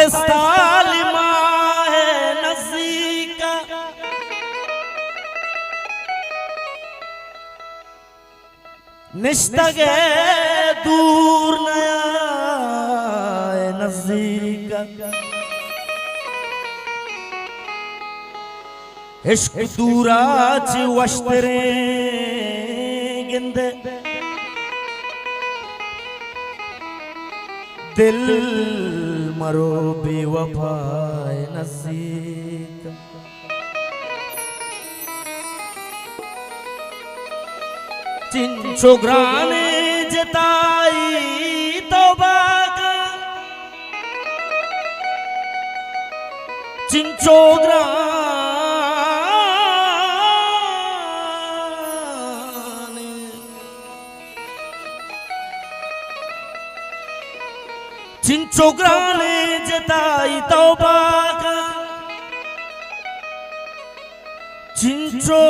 अस्ता lima है नज़ीका निश्तगे दूर नया है नज़ीका इश्क दूराच वश्तरे गिंदे दिल मरो बेवफाए नज़ीक चिंचो ग्राने जताई तौबा का चिंचो चिंचोग्राने जताई तौबा का चिंचो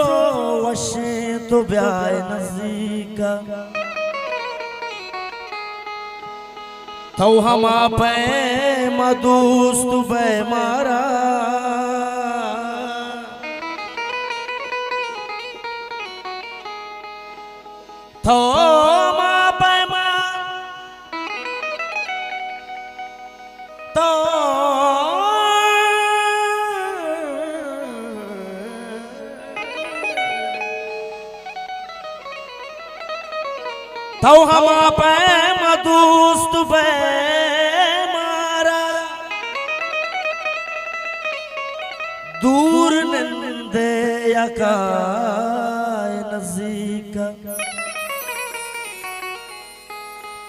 वशे तो ब्याह नज़ीका तो हम पे मदोस्त बे मारा तो तो हम पे मदोस्त बे मारा दूर नंदे यकाय नज़ीका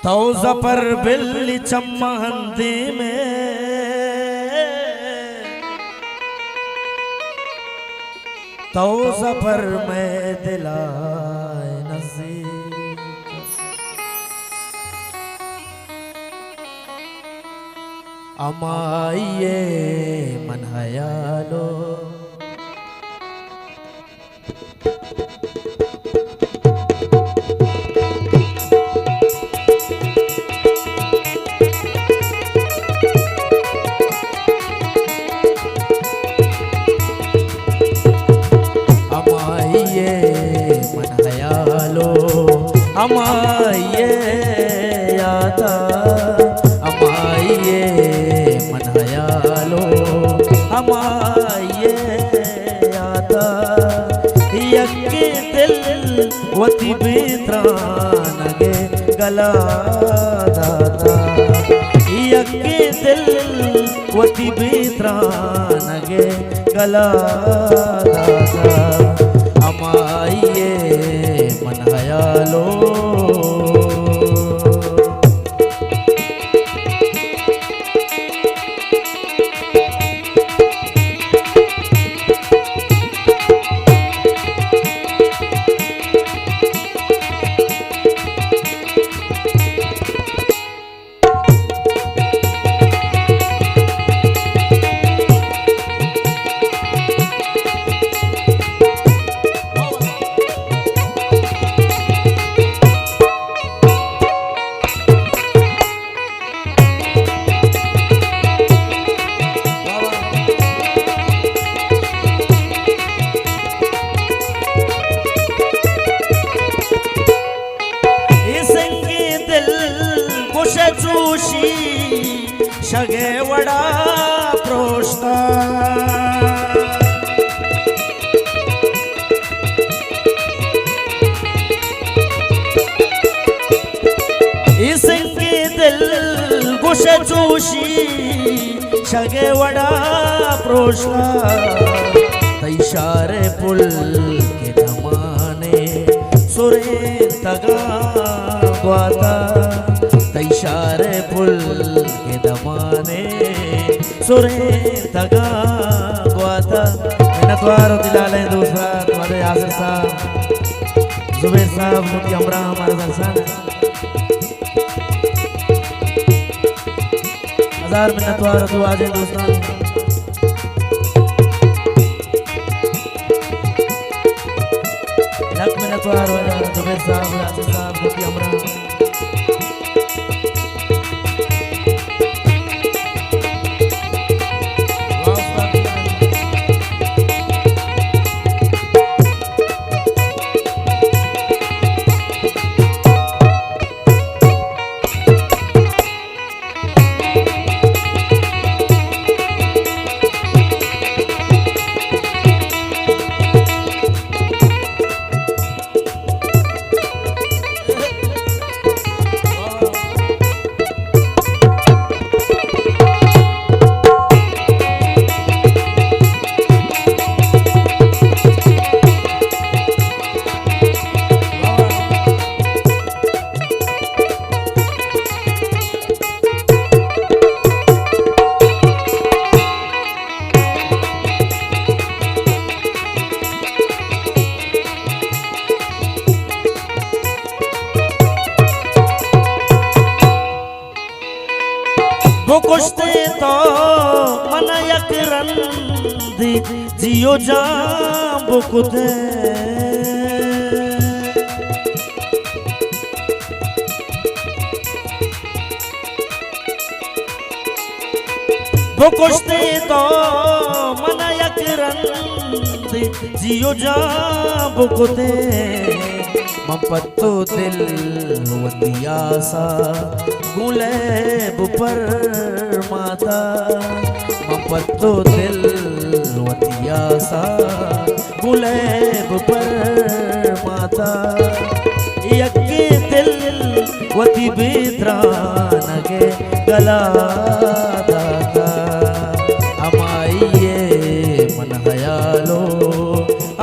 तो जपर बिल्ली चम्महंदी में तो जपर में दिलाए नज़ीका अमाइये मन हयालो अमाइये मन हयालो अमाइये यादा अमाइये मन हयालो अमाइये यादा यक्के दिल वती बेत्रानगे गला दादा यक्के दिल वती बेत्रानगे गला दादा अमाइये मन हयालो शगे वड़ा प्रोष्टा इसके दिल गुशे चूशी शगे वड़ा प्रोष्टा तैशारे पुल के जमाने सुरे तगा ग्वाता तैश सुरेर धगा गुआता मिन्नतवार दिलाले दूसरा तुम्हारे यासिर साहब जुबैर साहब मुफ्ती अमरा हमारा दरसान हजार मिन्नतवार दुआ जे दूसरा लख मिन्नतवार हो जा जुबैर साहब यासिर साहब मुफ्ती अमरा वो कुश्ते तो मन यकरन दी जियो जाम बुकुदे वो कुश्ते तो मन यकरन दी जियो जाम बुकुदे मपत्तो दिल वतियासा गुलेब पर माता मपत्तो दिल वतियासा गुलेब पर माता यके दिल वती बेद्रानगे गला दाता अमाइये मन हयालो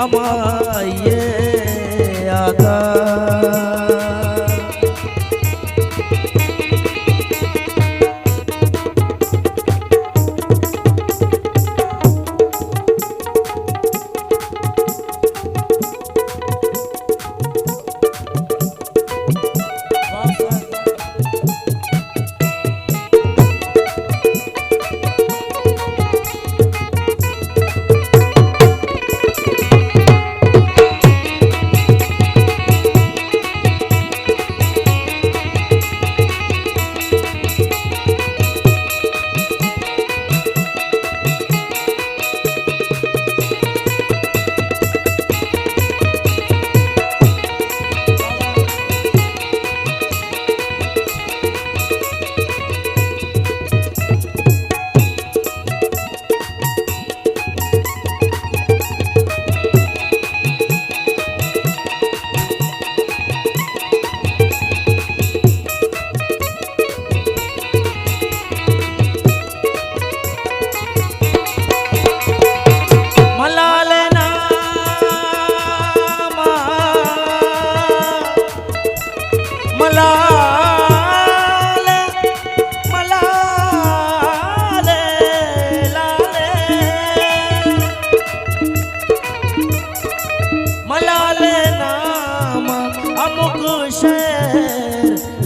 अमाइये आता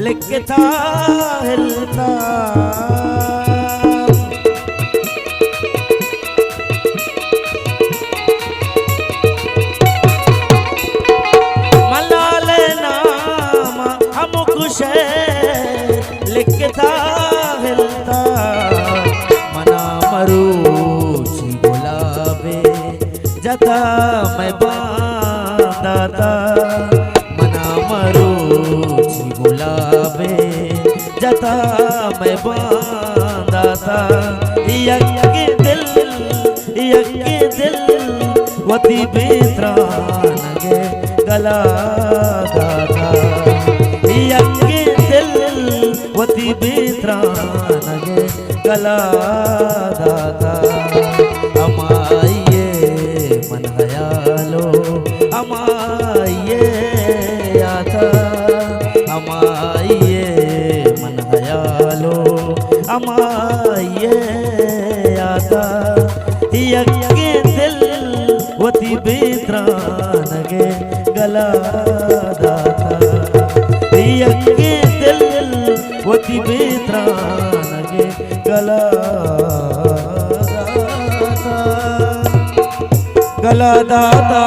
लिखता हिलता मलाल नाम अमुक शहर लिखता हिलता मना मरूची गुलाबे जता मैं बांधाता मना मरूची गुलाबे जता मैं बांधाता यके दिल वती बेत्रानगे गला दाता यके दिल वती बेत्रानगे गला दाता अमाइये मन हयालो अमाइये आता अमाइये मन हयालो अमाइये यके दिल वती बेत्रान गे गला दाता यके दिल वती बेत्रान गे गला दाता गला दाता